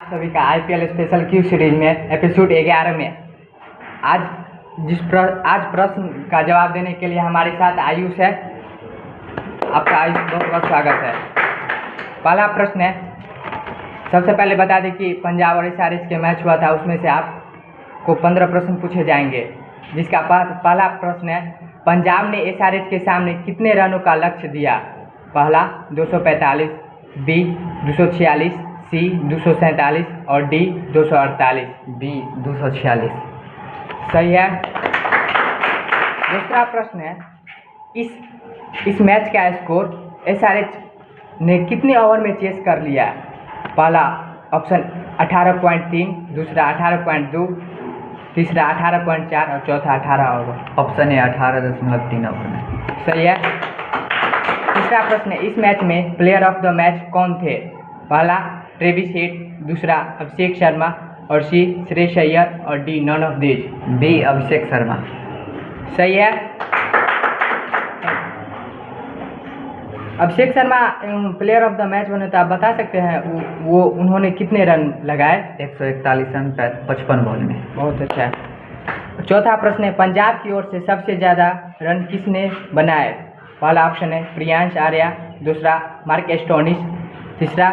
सभी का IPL special Q series में एपिसोड 11 में आज प्रश्न का जवाब देने के लिए हमारे साथ आयुष है। आपका आयुष बहुत बहुत स्वागत है। पहला प्रश्न है, सबसे पहले बता दें कि पंजाब और एसआरएच के मैच हुआ था, उसमें से आपको 15 प्रश्न पूछे जाएंगे। जिसका पहला प्रश्न है, पंजाब ने एसआरएच के सामने कितने रनों का लक्ष्य दिया? पहला 245, बी 246, सी 247 और डी 248। बी 246 सही है। दूसरा प्रश्न है, इस मैच का स्कोर एसआरएच ने कितने ओवर में चेस कर लिया? पहला ऑप्शन 18.3, दूसरा 18.2, तीसरा 18.4 और चौथा 18 ओवर। ऑप्शन है 18.3 ओवर में। सही है। तीसरा प्रश्न है, इस मैच में प्लेयर ऑफ द मैच कौन थे? पहला ट्रेविस हेड, दूसरा अभिषेक शर्मा और सी श्रेयस अय्यर और D none of these. B Abhishek Sharma. सही है। Abhishek Sharma player of the match बने तो आप बता सकते हैं वो उन्होंने कितने रन लगाए? 141 रन 55 बॉल में। बहुत अच्छा है। चौथा प्रश्न है, पंजाब की ओर से सबसे ज़्यादा रन किसने बनाए? पहला ऑप्शन है प्रियांश आर्या, दूसरा मार्क एस्टोनिस, तीसरा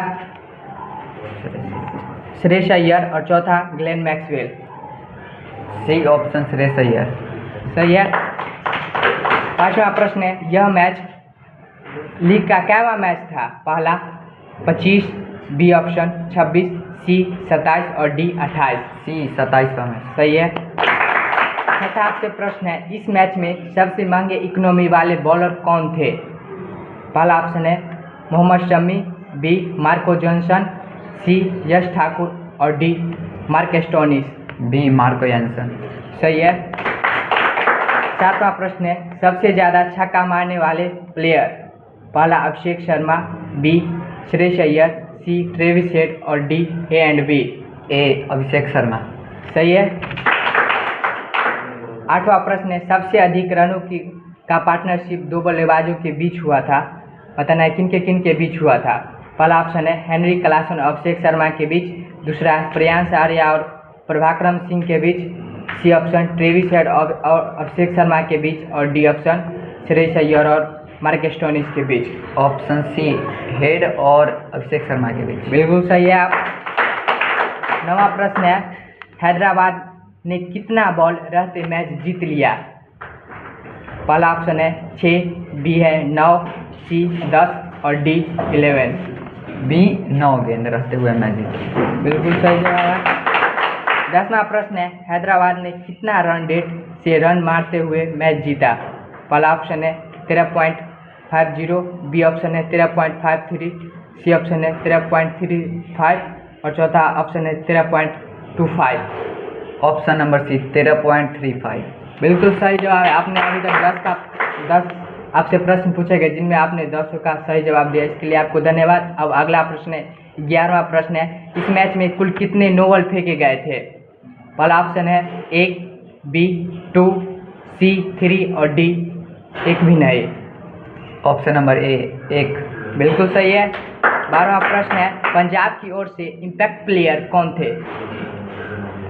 श्रेयस अय्यर और चौथा Glenn Maxwell. C option Shreyas Iyer. सही है। पांचवा प्रश्न है, यह मैच लीग का कैवा मैच था? पहला 25, बी ऑप्शन 26, सी 27 और डी 28। सी 27 का मैच। सही है। छठा आपसे प्रश्न है, इस मैच में सबसे महंगे इकोनॉमी वाले बॉलर कौन थे? पहला ऑप्शन है Mohammed Shami, B Marco Jansen, C Yash Thakur और D Marcus Stoinis. B Marco Jansen. सही है। सातवां प्रश्न है, सबसे ज़्यादा छक्का मारने वाले प्लेयर? पहला अभिषेक शर्मा, बी श्रेयस अय्यर, सी ट्रेविस हेड और डी ए एंड बी। ए अभिषेक शर्मा। सही है। आठवां प्रश्न है, सबसे अधिक रनों का पार्टनरशिप दो बल्लेबाजों के बीच हुआ था? बताना है किन के बीच हुआ था। पहला ऑप्शन है हेनरी क्लासन और अभिषेक शर्मा के बीच, दूसरा प्रियांश आर्या और प्रभाकरम सिंह के बीच, सी ऑप्शन ट्रेविस हेड और अभिषेक शर्मा के बीच और डी ऑप्शन श्रेयस अय्यर और मार्क एस्टोनिस के बीच। ऑप्शन सी हेड और अभिषेक शर्मा के बीच। बिल्कुल सही है। आप नवा प्रश्न है, हैदराबाद ने कितना बॉल रहते मैच जीत लिया? पहला ऑप्शन है 6, बी है 9, सी 10 और डी 11। बी 9 गेंद रहते हुए मैच जीता। बिल्कुल सही जवाब है। 10वां प्रश्न है, हैदराबाद ने कितना रन रेट से रन मारते हुए मैच जीता? पहला ऑप्शन है 13.50, बी ऑप्शन है 13.53, सी ऑप्शन है 13.35 और चौथा ऑप्शन है 13.25। Option number C 13.35। बिल्कुल सही जवाब है। आपने अभी तक 10 आपसे प्रश्न पूछे गए जिनमें आपने 10 का सही जवाब दिया, इसके लिए आपको धन्यवाद। अब अगला प्रश्न है, 11वां प्रश्न है, इस मैच में कुल कितने नो बॉल फेंके गए थे? पहला ऑप्शन है 1, बी 2, सी 3 और डी 1 भी नहीं। Option number A 1। बिल्कुल सही है। 12वां प्रश्न है, पंजाब की ओर से इम्पैक्ट प्लेयर कौन थे?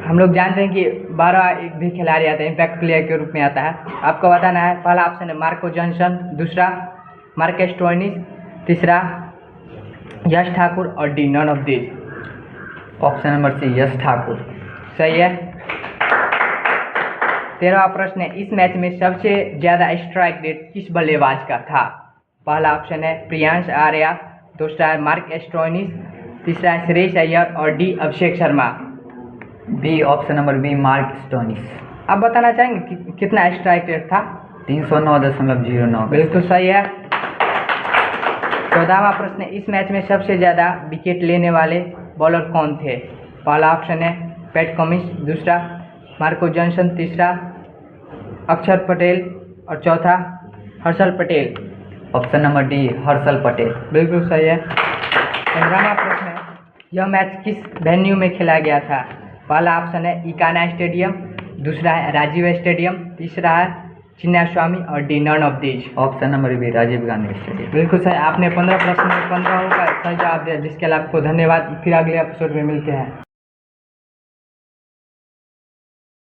हम लोग जानते हैं कि 12 भी खिलाड़ी आता है, इम्पैक्ट प्लेयर के रूप में आता है। आपको बताना है, पहला ऑप्शन है मार्को जॉनसन, दूसरा मार्क एस्टोनिस, तीसरा यश ठाकुर और D none of these. Option number C Yash Thakur. सही है। 13वां प्रश्न है, इस मैच में सबसे ज़्यादा स्ट्राइक रेट किस बल्लेबाज का था? पहला ऑप्शन है प्रियांश आर्या, दूसरा है मार्क एस्टोनिस, तीसरा है श्रेयस अय्यर और D Abhishek Sharma. B option number B Marcus Stoinis. आप बताना चाहेंगे कि कितना स्ट्राइक रेट था? 309.09। बिल्कुल सही है। 14वां प्रश्न है, इस मैच में सबसे ज़्यादा विकेट लेने वाले बॉलर कौन थे? पहला ऑप्शन है पैट कमिंस, दूसरा मार्को जॉनसन, तीसरा अक्षर पटेल और चौथा Harshal Patel. Option number D Harshal Patel. बिल्कुल सही है। 15वां प्रश्न है, यह मैच किस वेन्यू में खेला गया था? पहला ऑप्शन है इकाना स्टेडियम, दूसरा है राजीव स्टेडियम, तीसरा है चिन्नास्वामी और D none of these? Option number B Rajiv Gandhi stadium. बिल्कुल सही, आपने 15 प्रश्न में 15 का सही जवाब दिया, जिसके लिए आपको धन्यवाद। फिर अगले एपिसोड में मिलते हैं।